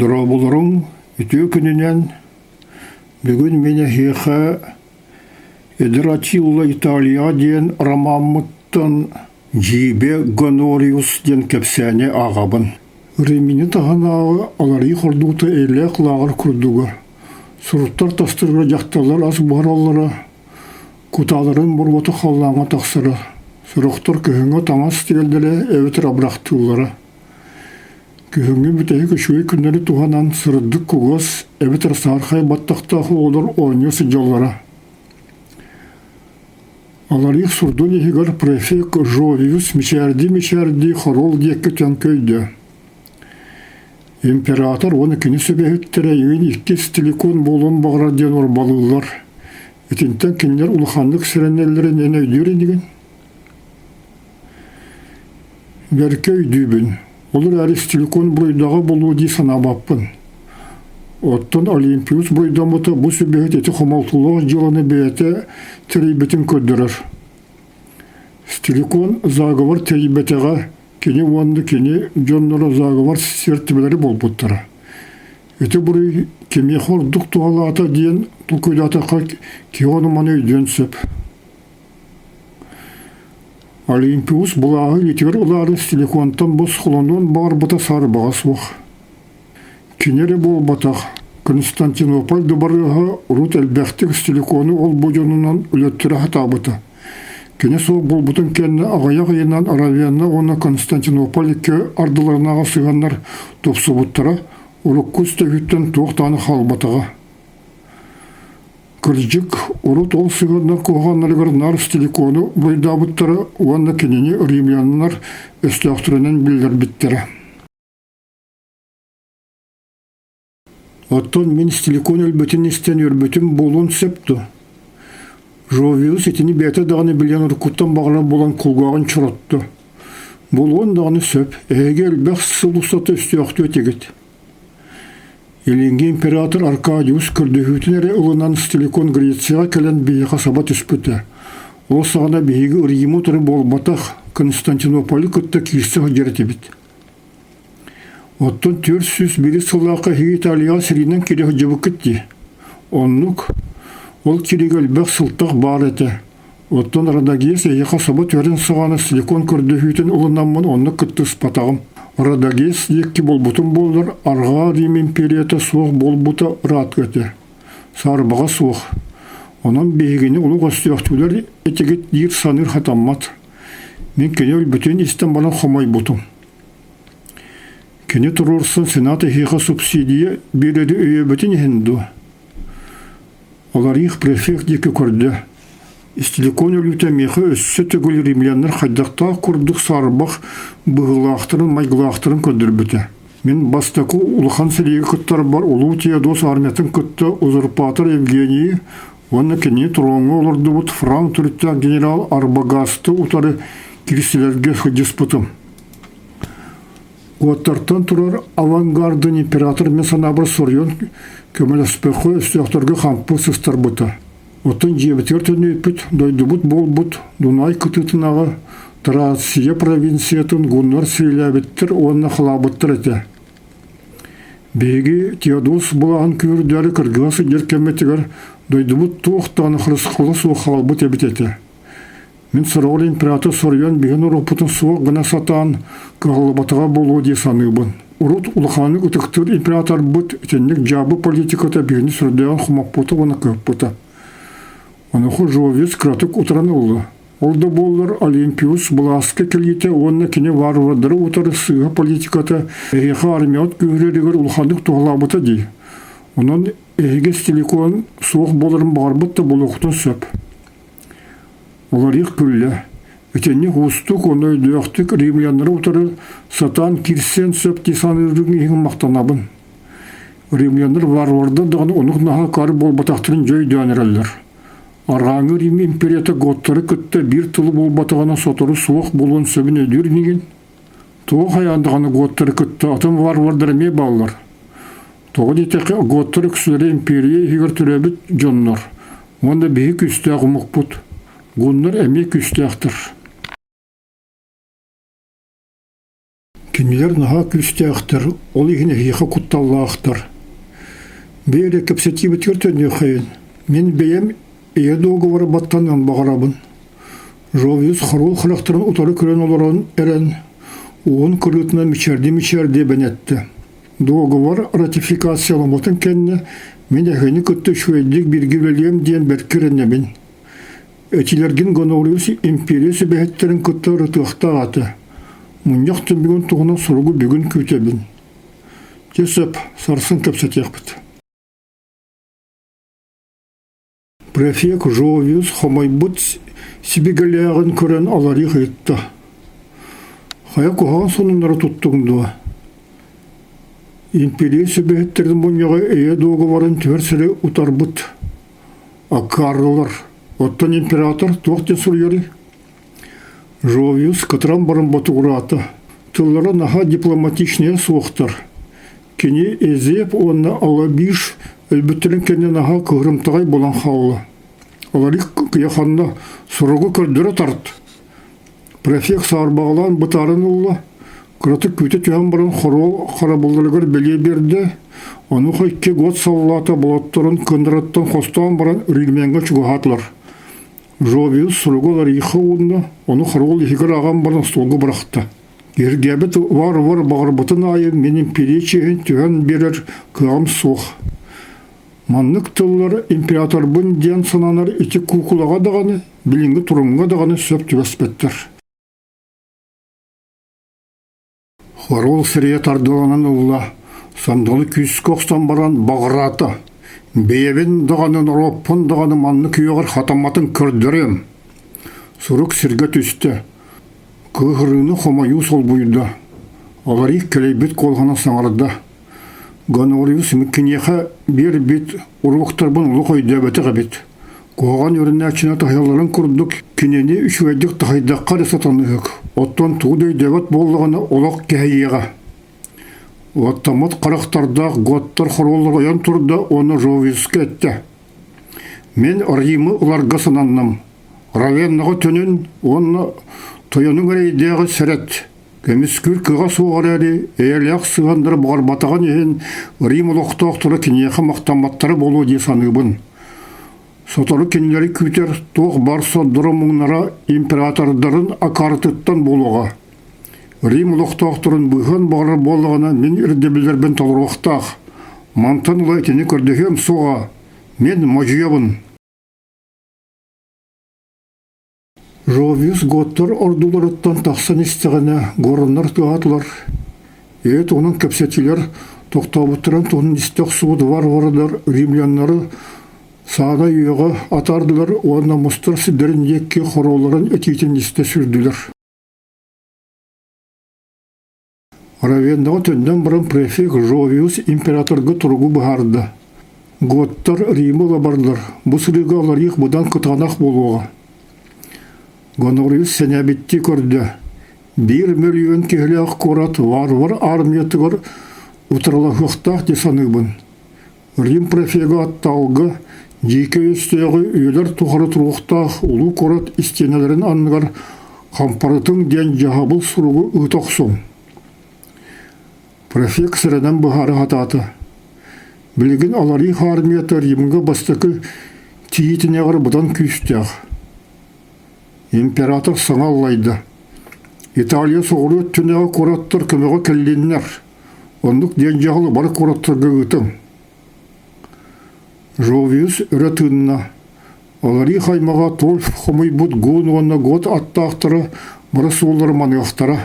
Дұрабылырың үтіе күнінен бүгін мені хеха Эдратилла Италия ден ромамыттан Жибе Гонориус ден кепсәне ағабын. Ремені тағанағы алары құрдуыты әлі қылағыр күрдуғы. Сұрыттар тастырғы жақталар аз баралары, күталарын бұрбаты қаллаңа тақсыры. Сұрықтар көхіңі таңас тегелділі әветір абрақтылары. Көхіңі бітәйі көшуі күннері туғанан сырыдық күгіз әветір сарқай баттақтағы олар ойнысы жоллары. Аларих сурдун егер префект Жовиус мешәрді хорол декке төнкөйді. Император оны кені сөбәйттірі ең екі стиликон болуын бағыра ден орбалылар. Етінтен кенілер ұлықандық сіренелерін әне өйдері деген. Бәрке өйдүйбін. Олар әрі стиликон бұйдағы болуы дей санабаппын. Оттан Олимпиус бұйдамыты бұл сөбәйт еті қомалтылығы жыланы бәйті тәрейбетін көддірір. Стиликон зағывар тәрейбетіға кені онды кені жонлары зағывар сертібілері бол бұттыры. Еті бұрый кеме хордық туғалы ата дейін тұлкөйді атаққа кеоныманы өйден сөп. Олимпиус бұлағы етігір ұлары стиликонтан бұс құлануын бағыр бұта сары бағас оқ. Кенері бол батақ. Константинополь дұбарыға ұрут әлбәқтік стиликоны ол бұжонынан үлеттірі хатабыты. Кене сол бұл бұтын кәнні ағаяқ енан Аравиянна оны Константинополь ке ардыларынаға сығандар топсы бұттыра ұрық көсті хүттен тоқтаны қалбатыға. Кіржік ұрут ол сығандар қоғанларығыр нар стиликоны бұйда бұттыра оны кенені римлянлар өстіяқтырынан білдір біттірі. Оттон мен стиликон өлбетін істен өрбетін болуын сөпті. Жовиус етіні бәті дағыны білген ұрқыттан бағыра болан құлғағын чұратты. Болуын дағыны сөп, әйге өлбәқ сылусаты үстіяқты өтегет. Еленге император Аркадиус күрдігітін әрі ұлынан стиликон Грецияға кәлін бейіға сабат үспіті. Ол сағына бейігі Риму тұры болбатақ Константинополі күтті кейсті ғыджарет ебет. Оттон 400 бері сылақы Италия сірінен керек жыбы күтті. Онлық, ол керек өлбәқ сылтақ бар әті. Оттон Радагес әйеқа сабат өрін сығаны стиликон күрдігітін ұлынанмын онлық күтті спатағым. Радагес екке болбутын болдар, арға Рим империята суық болбута рат өті. Сарбаға суық. Онан бейгені ұлық өстіяқтылар етегет дейір саныр хатаммат. Мен кене өлбітен істен балан қомай бұтым. Кене тұрырсын сенаты хеға субсидия береді өйебетін еңді. Олар ең префект екі көрді. Стиликон өліте меқі өссі түгіл римлянлар қайдақта құрдық сарбақ бұғылақтырын, майғылақтырын көдір біті. Мен бастақы ұлхан сілегі күттар бар ұлу Теодос армиятын күтті ұзырпатыр Евгении, оны кене тұроңы оларды бұт Франк түрітті генерал Арбагасты ұтары кірісілерге хүдес бұтым. Оттартан тұрар авангардын император мен санабыр сорьон көмелеспеқі өстіяқтырғы қампы сыстар бұты. Оттан жебетер түні өпіт, дойды бұт бол бұт, Дунай күтітінағы Трация провинциятын ғунар сөйләбеттір, онына қылабыттыр әті. Бейгі Теодос бұлағын көрдәрі кіргіласы деркеметігер дойды бұт тоқтаны қырысқылы суық қалбыт әбет әті. Мен сұрауыл император сорьон бейін ұрыпытын суық ғына сатан қағылбатыға болуы де саныбын. Урут улаханы үтіктір император бұт үтенлік жабы политиката бейіні сүрдеян құмақ бұты оны көп бұты. Онықы Жовиус кратық ұтыраны олды. Олды болдар Олимпиус бұласқы келгеті онына кене варвардыры ұтары сыға политиката әйеға армият күйірерігер улахандық туғалабыты дей. Онын әйге стиликон суық болырын барбытты бұл ұқтын сөп. Олар еқ күлі. Өтенне ғустық, оны өйдіяқтық римлянлары ұтары сатан кирсен сөп десанырдың ең мақтанабын. Римлянлар варварды дағыны онық наға қары болбатақтырын жөй дәнірәлдер. Арғаңы Рим империята ғоттары күтті бір тұлы болбатығына сотыры суық болуын сөбін өдір неген. Тоғы қаяндығаны ғоттары күтті атын варвардыр ме балылар. Тоғы детеқі ғоттары күсілері империя егер түрәбіт жонлар. Онда бейік үстіяғы мұқпұт. Ғунлар әмек үстіяқтыр. Кинилер наха күстәхтер, ол игене хиха кутталлахтыр. Бейре кепсети бітіртен ехайын. Мен бейем ие договора баттанын бағарабын. Жовиус хорол хырақтырын утары көрен оларын әрен. Оғын күрітіна мичерді бәнетті. Договор ратификациялымытын кәнне мен әхені күтті шөйдік бірге бөлем дейін бәркірінне мен. Әтилерген Гоноревс империясы бәхеттерін күтті рытықта аты. Мұнияқтын бүгін тұғына сұрғы бүгін көтебін. Тесіп, сарсын кәпсәтек біт. Префек Жовиус хомайбыт сибегалиягын көрен аларих етті. Хая куған сонынлары тұттығынды. Империясы бәхеттердің бұнияға әйе доғыварын тверсірі ұтарбыт. Аккарлылар. Оттан император тоқтен сұрйері. Жовиус катран барын батуғыраты. Тыллары наха дипломатичнее соқтар. Кені әзеп онна алабиш әлбіттерін кені наха күгірімтағай болан қаулы. Аларик кияханна сұрығы көрдірі тарт. Префект сарбағылан бұтарын ұлы. Күраты көйті түйен барын хорол қарабылдырығыр біле берді. Оны қайке год саллата болаттырын көндіраттан қостан барын үрілменгі чүгіғатлар. Жовиус сұрығылар иқы ұлыны, оны хорол ехігір аған барын столғы бұрақты. Ергебет var bağırbatın ayı menin перечеген түйен берер кығам соқ. Маннык тыллары император бұн ден сананар ити кукулаға дағаны, білінгі тұрымға дағаны сөп түбәспеттір. Хорол сірие тардыланын ұлла, сандалы күйіс көқстан баран бағыраты. Бейевен дағанын роппын дағаны манны күйеғыр хатаматын көрдірем. Сұрық сірге түсті. Кығырыны хомаю сол бұйды. Аларих келейбет қолғана саңырды. Гоноревс мүккенеха бір бет ұрлықтарбын ұлы қойды әбәті ғабет. Қоған өріне әчіне тахайларын күрдік, кенене үшуәдік тахайдаққа ресатанығық. Оттан туғдай дәбәт болдығына олақ кәйеға. Оттамат қарақтардақ готтар хороллар оян тұрды, оны Жовиуске әтті. Мен Римы ұларға сынаннам. Равеннаға төнін, оны Тояның әрейдегі сәрет. Кәміскүр кыға соғар әрі, әйәліяқ сығандыр бағар батаған ехен Рим ұлықтақтыры кенеқі мақтаматтары болу десанығыбын. Сотары кенелері күтер тоқ барса дұры мұңнара императордарын акартыттан болуға. Рим ұлықтақтырын бұған бағар болуғана мен үрдебілербен толыруқтақ. Мантан ұлай тені көрдігем соға. Мен мажиябын. Жовиус готтар ордуларыттан тақсан істіғіне ғорынлар тұғатылар. Ет оның кәпсетілер тоқтабыттыран тұғын істіқ суыды варварыдар, римлянлары сағына үйеға атардылар, оны мұстар сідерін екке хороларын әтейтін істі сүрділер. Равендағы төнден бұрын префект Жовиус императорғы тұрғы бұғарды. Готтар Римы лабарлар, бұсырығы алар еқ бұдан күтанақ болуға. Гоноревс сәнәбетті көрді. 1 миллион кехлеақ корат варвар армиятығыр ұтыралықықтақ десанығбын. Рим префегі атталғы, жеке өстегі үйлер тұғыры тұрғықтақ ұлы корат істенелерін анығар қампарытың ден жағабыл сұруғы ұтақсың. Префек сіренен бұхары хататы. Білген аларих армияты Римға бастықы тиетінеғыр бұдан күйістеғ. Император саңаллайды. Италия соғыры түнеға кораттыр кімеға кәлленнер. Ондық ден жағылы бар кораттырға ғытың. Жовиус үретінна. Олари қаймаға толф қомай бұд ғын оны ғот аттақтыры бұры солары манығықтары.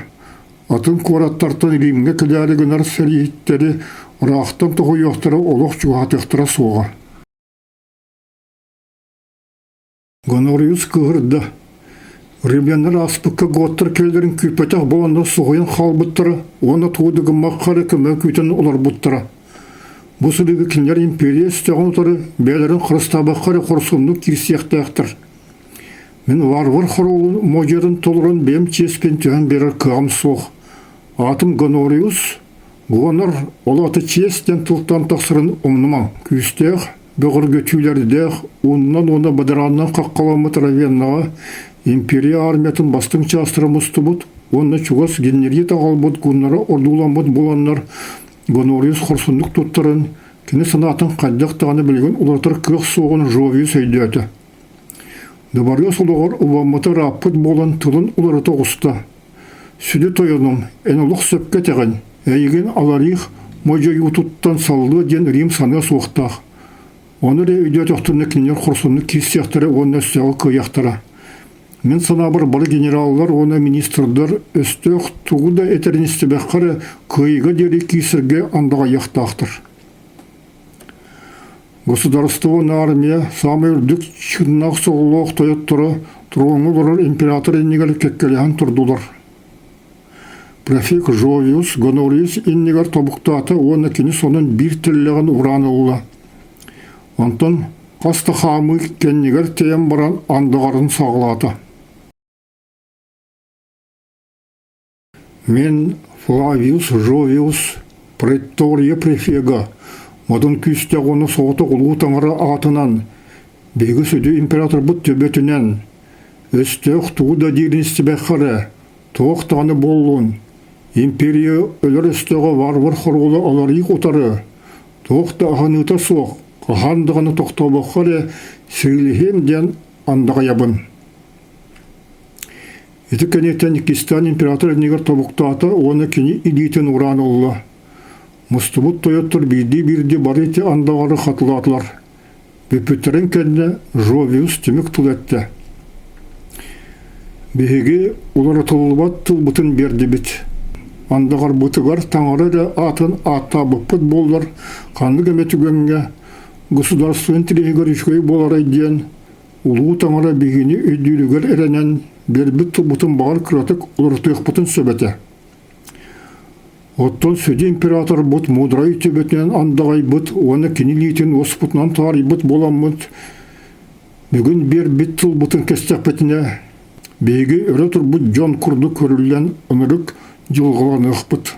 Атын кораттартын Римге кіләрігінар сәлейттері ұрақтан тұғы yoқтыры олық чуғатықтыра соға. Гоноревс күгірді. Римляндар аспыққа готтар келдерін күйпетақ боланда соғайын қалбыттыры, оны туыдығы маққары кімі күйтін олар бұттыры. Бұсылығы кенлер империя істеғын ұтары бәлерін қырыстабаққары қорсымны кирсияқтаяқтыр. Мен варвар хоролын мojерін толырын бәм чеспен түйен берер кығам соқ. Атым Гоноревс, ғонар олаты честен тұлттан тақсырын ұмныман. Күйістеғ, бұғырғы түйлердеғ, онынан оны бадыраннан қаққаламы Равеннаға империя армиятын бастың частыры мұсты бұд, онна чугас генерия тағалбыт гуннара ордуламбыт боланнар гонориус хорсундук туттарын кини санатын қайдақ тағаны білген улатыр кық соғын жовиус өйдөті. Дабарыос улағыр ұбамыты раппыт болан тылын уларыты ұста. Сүді тойыным, әнілік сөпке тәғін, әйген аларих мойжай ұтуттан салды ден Рим саны соқтақ. Оны да өйдөті оқтырны кенер хорсундук кис сияқтары оны өстегі көйяқтара. Мен сана бір бары генераллар, оны министрдар өстөк туғуда әтеріністі бәққары көйігі дері кисірге андаға яқтақтыр. Государствоның армия самый үрдік чыннақ соғылық тойыттыры тұруыңы бұрыр император еннегер кеккеліған тұрдылар. Префект Жовиус Гонориус еннегер тобықтаты оны кені сонын бір тілліғін ұранылы. Онтын қасты қамы кеннегер тейін баран андығарын сағылаты. Мен Флавиус Жовиус претория префега Мадын күсте оны соғыты ұлғы таңыры атынан, бегі сөді император бұт төбетінен, өсті ұқтығы да дейіністі бәққары, тоқтаны болуын, империя өлір өстіға варвар қорғылы аларық отары, тоқты ағаныта соқ, қағандығаны тоқтабаққары сөйлігем ден андаға ябын. Еті кәнеттен Кистан император негер тобықтаты оны кені илейтін ұранылы. Мұстыбыт тойоттыр бірді барыты андағары қатылатылар. Бөпіттерін кәнді Жовиус түмік тұл әтті. Беге олар тұлбат тұлбытын берді біт. Андағар бұтығар таңары да атын атта бұппыт болдар. Қанды кәметігенге государствен тірегер үшкөй болар айден. Улу таңары бегені өйділігер әрінен бербіт тұлбытын бағар күратық олар тұйықпытын сөбәті. Оттон сөді император бұт мудрай төбетінен андағай бұт, оны кенелейтін оспытынан тарай бұт болан бұт. Бүгін бер бет тұл бұтын кестек бетіне, бейгі өрі тұр бұт жан күрді көрілген өмірік жылғылан ұқ бұт.